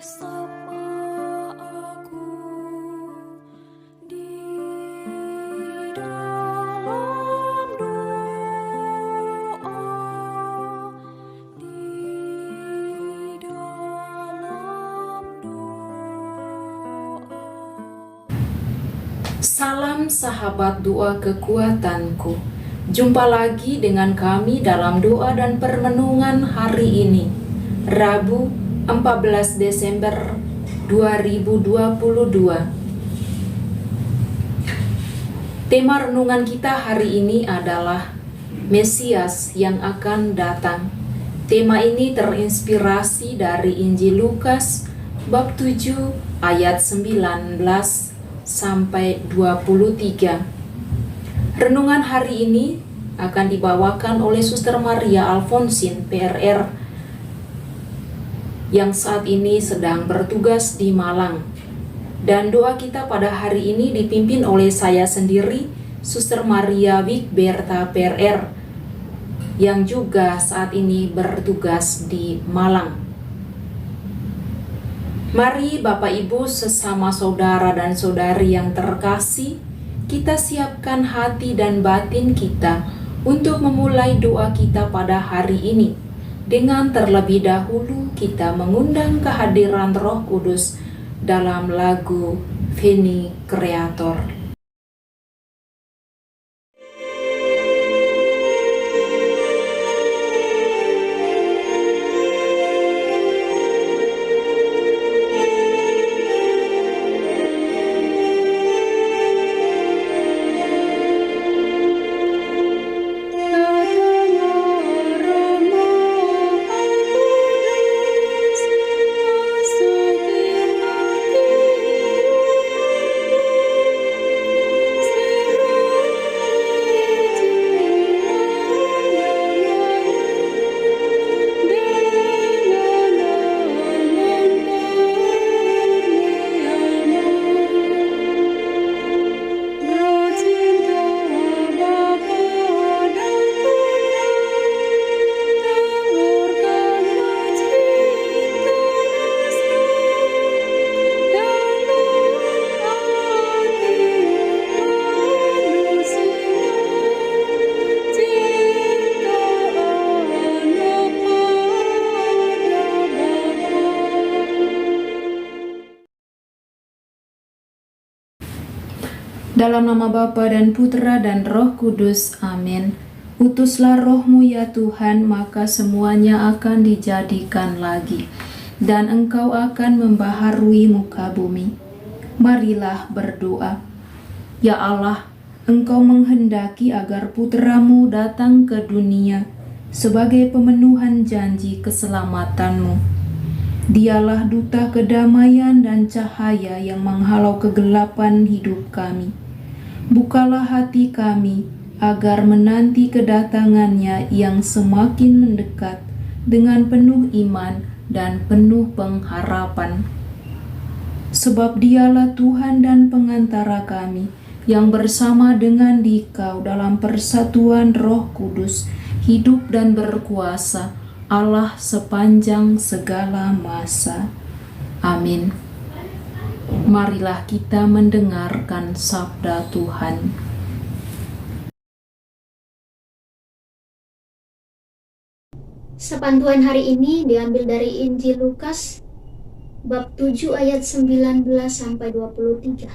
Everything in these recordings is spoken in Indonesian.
Bersama aku di dalam doa, di dalam doa. Salam sahabat doa kekuatanku. Jumpa lagi dengan kami dalam doa dan permenungan hari ini, Rabu 14 Desember 2022. Tema renungan kita hari ini adalah Mesias yang akan datang. Tema ini terinspirasi dari Injil Lukas bab 7 ayat 19 sampai 23. Renungan hari ini akan dibawakan oleh Suster Maria Alfonsin, PRR, yang saat ini sedang bertugas di Malang. Dan doa kita pada hari ini dipimpin oleh saya sendiri, Suster Maria Wigberta, PRR, yang juga saat ini bertugas di Malang. Mari Bapak Ibu sesama saudara dan saudari yang terkasih, kita siapkan hati dan batin kita untuk memulai doa kita pada hari ini. Dengan terlebih dahulu kita mengundang kehadiran Roh Kudus dalam lagu Veni Creator. Dalam nama Bapa dan Putra dan Roh Kudus, amin. Utuslah roh-Mu ya Tuhan, maka semuanya akan dijadikan lagi, dan Engkau akan membaharui muka bumi. Marilah berdoa. Ya Allah, Engkau menghendaki agar Putra-Mu datang ke dunia sebagai pemenuhan janji keselamatan-Mu. Dialah duta kedamaian dan cahaya yang menghalau kegelapan hidup kami. Bukalah hati kami agar menanti kedatangannya yang semakin mendekat dengan penuh iman dan penuh pengharapan. Sebab Dialah Tuhan dan pengantara kami yang bersama dengan Dikau dalam persatuan Roh Kudus, hidup dan berkuasa, Allah sepanjang segala masa. Amin. Marilah kita mendengarkan sabda Tuhan. Sepantuan hari ini diambil dari Injil Lukas bab 7 ayat 19 sampai 23.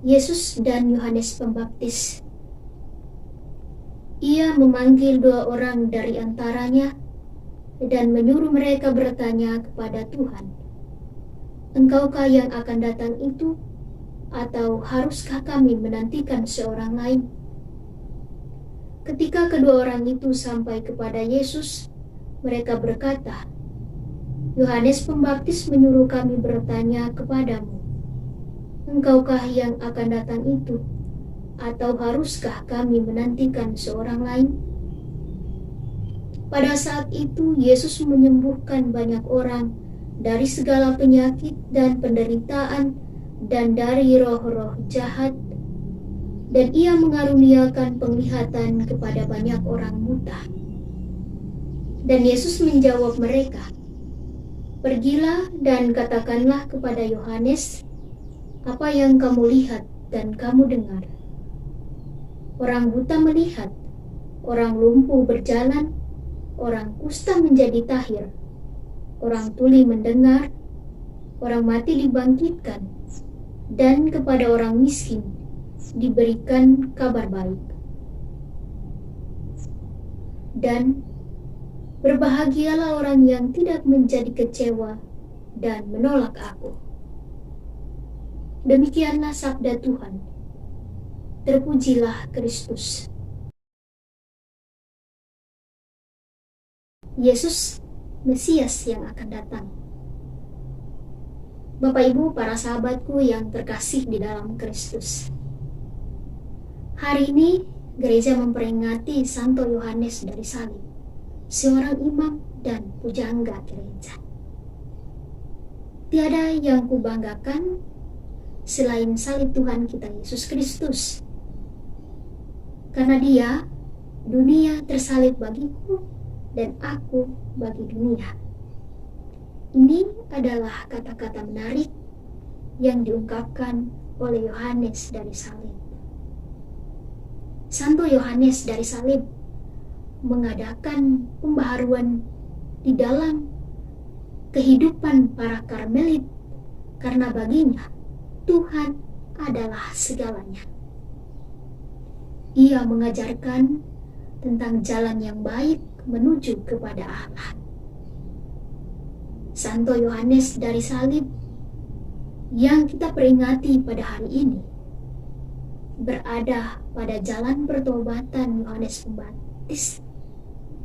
Yesus dan Yohanes Pembaptis. Ia memanggil 2 orang dari antaranya dan menyuruh mereka bertanya kepada Tuhan, "Engkaukah yang akan datang itu, atau haruskah kami menantikan seorang lain?" Ketika kedua orang itu sampai kepada Yesus, mereka berkata, "Yohanes Pembaptis menyuruh kami bertanya kepadamu, Engkaukah yang akan datang itu, atau haruskah kami menantikan seorang lain?" Pada saat itu Yesus menyembuhkan banyak orang dari segala penyakit dan penderitaan dan dari roh-roh jahat, dan Ia mengaruniakan penglihatan kepada banyak orang buta. Dan Yesus menjawab mereka, Pergilah dan katakanlah kepada Yohanes apa yang kamu lihat dan kamu dengar. Orang buta melihat, orang lumpuh berjalan, orang kusta menjadi tahir, orang tuli mendengar, orang mati dibangkitkan, dan kepada orang miskin diberikan kabar baik. Dan berbahagialah orang yang tidak menjadi kecewa dan menolak aku. Demikianlah sabda Tuhan. Terpujilah Kristus. Yesus, Mesias yang akan datang. Bapak Ibu, para sahabatku yang terkasih di dalam Kristus. Hari ini gereja memperingati Santo Yohanes dari Salib, seorang imam dan pujangga gereja. Tiada yang kubanggakan selain salib Tuhan kita Yesus Kristus. Karena Dia, dunia tersalib bagiku dan aku bagi dunia. Ini adalah kata-kata menarik yang diungkapkan oleh Yohanes dari Salib. Santo Yohanes dari Salib mengadakan pembaharuan di dalam kehidupan para Karmelit karena baginya Tuhan adalah segalanya. Ia mengajarkan tentang jalan yang baik menuju kepada Allah. Santo Yohanes dari Salib yang kita peringati pada hari ini berada pada jalan pertobatan Yohanes Pembaptis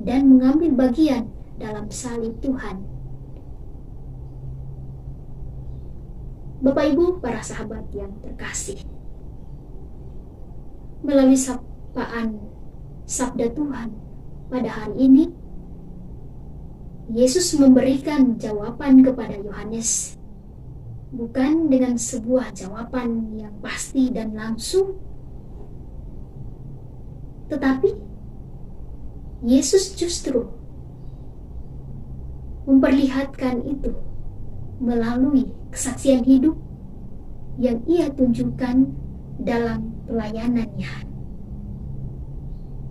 dan mengambil bagian dalam salib Tuhan. Bapak Ibu, para sahabat yang terkasih, melalui sapaan sabda Tuhan pada hari ini, Yesus memberikan jawaban kepada Yohanes, bukan dengan sebuah jawaban yang pasti dan langsung, tetapi Yesus justru memperlihatkan itu melalui kesaksian hidup yang ia tunjukkan dalam pelayanannya.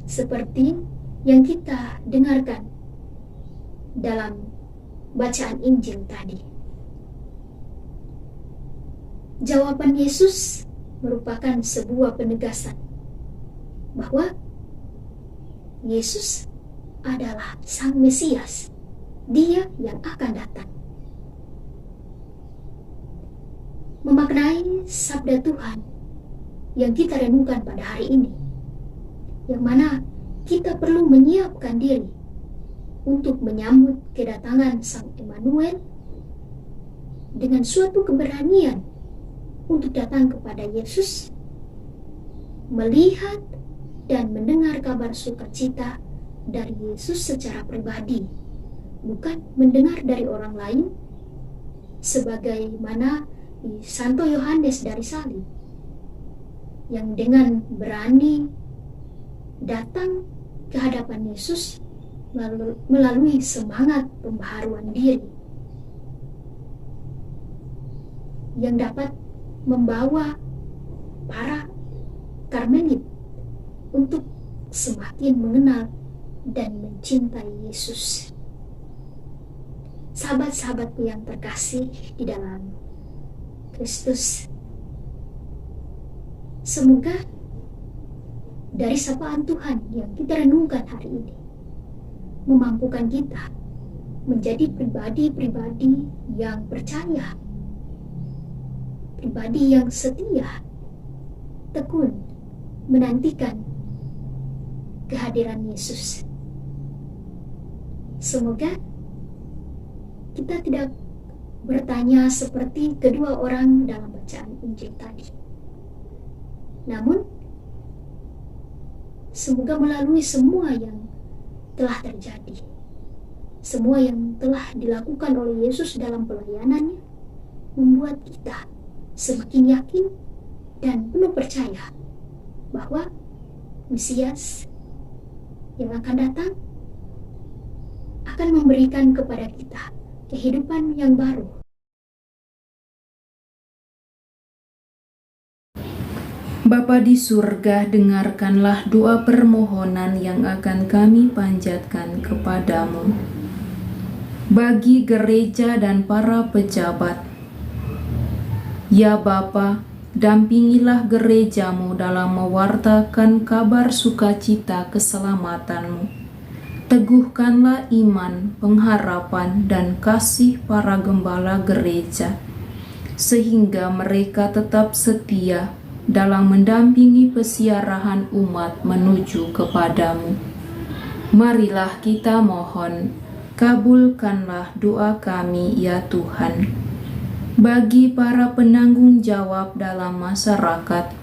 Seperti yang kita dengarkan dalam bacaan Injil tadi. Jawaban Yesus merupakan sebuah penegasan bahwa Yesus adalah Sang Mesias, Dia yang akan datang. Memaknai sabda Tuhan yang kita renungkan pada hari ini, yang mana kita perlu menyiapkan diri untuk menyambut kedatangan Sang Immanuel dengan suatu keberanian untuk datang kepada Yesus, melihat dan mendengar kabar sukacita dari Yesus secara pribadi, bukan mendengar dari orang lain, sebagaimana di Santo Yohanes dari Salib, yang dengan berani datang ke hadapan Yesus melalui semangat pembaharuan diri yang dapat membawa para Karmelit untuk semakin mengenal dan mencintai Yesus. Sahabat-sahabatku yang terkasih di dalam Kristus, semoga dari sapaan Tuhan yang kita renungkan hari ini memampukan kita menjadi pribadi-pribadi yang percaya, pribadi yang setia, tekun menantikan kehadiran Yesus. Semoga kita tidak bertanya seperti kedua orang dalam bacaan Injil tadi. Namun, semoga melalui semua yang telah terjadi, semua yang telah dilakukan oleh Yesus dalam pelayanannya, membuat kita semakin yakin dan penuh percaya bahwa Mesias yang akan datang akan memberikan kepada kita kehidupan yang baru. Bapa di surga, dengarkanlah doa permohonan yang akan kami panjatkan kepadamu. Bagi gereja dan para pejabat, ya Bapa, dampingilah gerejamu dalam mewartakan kabar sukacita keselamatanmu. Teguhkanlah iman, pengharapan, dan kasih para gembala gereja, sehingga mereka tetap setia dalam mendampingi pesiarahan umat menuju kepadamu. Marilah kita mohon, kabulkanlah doa kami ya Tuhan. Bagi para penanggung jawab dalam masyarakat,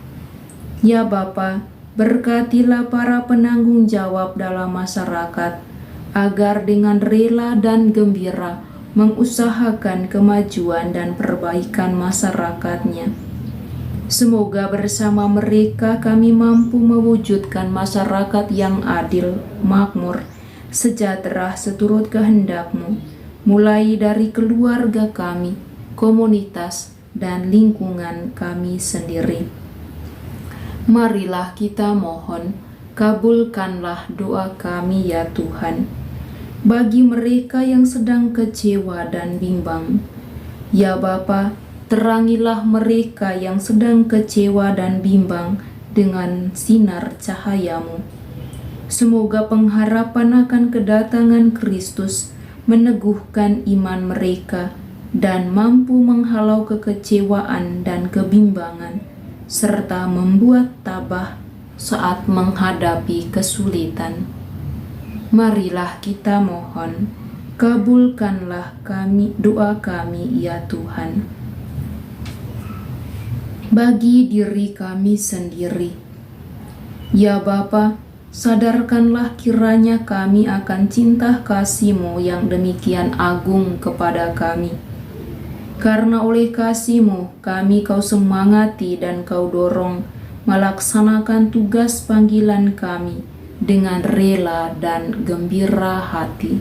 ya Bapa, berkatilah para penanggung jawab dalam masyarakat, agar dengan rela dan gembira mengusahakan kemajuan dan perbaikan masyarakatnya. Semoga bersama mereka kami mampu mewujudkan masyarakat yang adil, makmur, sejahtera seturut kehendak-Mu, mulai dari keluarga kami, komunitas, dan lingkungan kami sendiri. Marilah kita mohon, kabulkanlah doa kami ya Tuhan. Bagi mereka yang sedang kecewa dan bimbang, ya Bapa, terangilah mereka yang sedang kecewa dan bimbang dengan sinar cahaya-Mu. Semoga pengharapan akan kedatangan Kristus meneguhkan iman mereka dan mampu menghalau kekecewaan dan kebimbangan, serta membuat tabah saat menghadapi kesulitan. Marilah kita mohon, kabulkanlah doa kami ya Tuhan. Bagi diri kami sendiri, ya Bapa, sadarkanlah kiranya kami akan cinta kasih-Mu yang demikian agung kepada kami. Karena oleh kasih-Mu, kami Kau semangati dan Kau dorong melaksanakan tugas panggilan kami dengan rela dan gembira hati.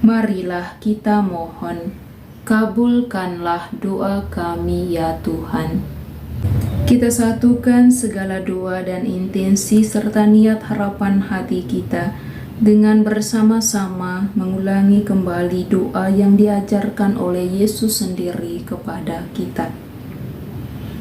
Marilah kita mohon, kabulkanlah doa kami ya Tuhan. Kita satukan segala doa dan intensi serta niat harapan hati kita dengan bersama-sama mengulangi kembali doa yang diajarkan oleh Yesus sendiri kepada kita.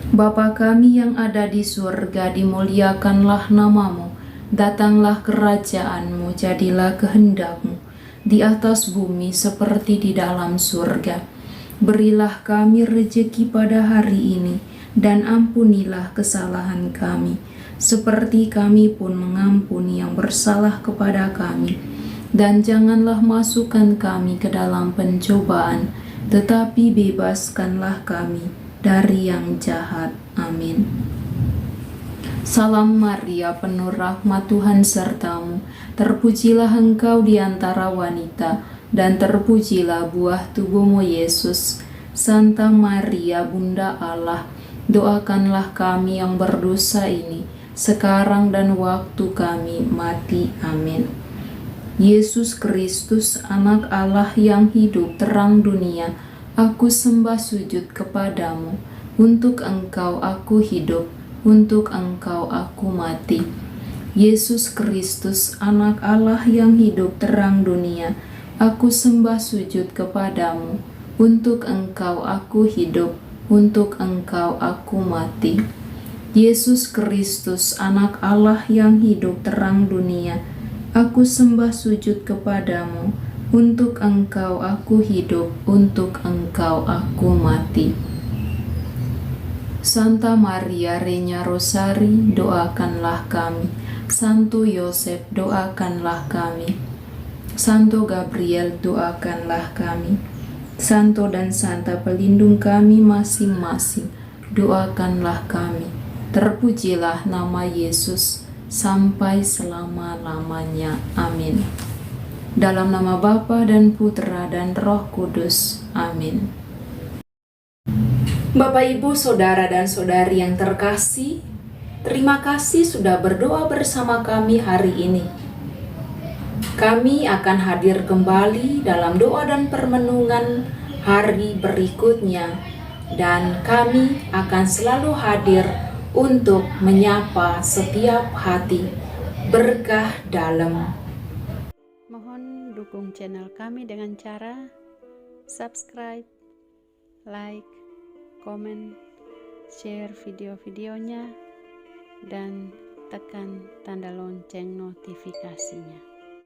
Bapa kami yang ada di surga, dimuliakanlah nama-Mu, datanglah kerajaan-Mu, jadilah kehendak-Mu di atas bumi seperti di dalam surga. Berilah kami rejeki pada hari ini, dan ampunilah kesalahan kami, seperti kami pun mengampuni yang bersalah kepada kami. Dan janganlah masukkan kami ke dalam pencobaan, tetapi bebaskanlah kami dari yang jahat. Amin. Salam Maria, penuh rahmat, Tuhan serta-Mu. Terpujilah Engkau di antara wanita, dan terpujilah buah tubuh-Mu Yesus. Santa Maria, Bunda Allah, doakanlah kami yang berdosa ini, sekarang dan waktu kami mati. Amin. Yesus Kristus, Anak Allah yang hidup terang dunia, aku sembah sujud kepadamu. Untuk Engkau aku hidup, untuk Engkau aku mati. Yesus Kristus, Anak Allah yang hidup terang dunia, aku sembah sujud kepadamu. Untuk Engkau aku hidup, untuk Engkau aku mati. Yesus Kristus, Anak Allah yang hidup terang dunia, aku sembah sujud kepadamu. Untuk Engkau aku hidup, untuk Engkau aku mati. Santa Maria Regna Rosari, doakanlah kami. Santo Yosef, doakanlah kami. Santo Gabriel, doakanlah kami. Santo dan Santa pelindung kami masing-masing, doakanlah kami. Terpujilah nama Yesus sampai selama-lamanya. Amin. Dalam nama Bapa dan Putra dan Roh Kudus. Amin. Bapak, Ibu, Saudara dan Saudari yang terkasih, terima kasih sudah berdoa bersama kami hari ini. Kami akan hadir kembali dalam doa dan permenungan hari berikutnya, dan kami akan selalu hadir untuk menyapa setiap hati. Berkah dalam. Mohon dukung channel kami dengan cara subscribe, like, komen, share video-videonya, dan tekan tanda lonceng notifikasinya.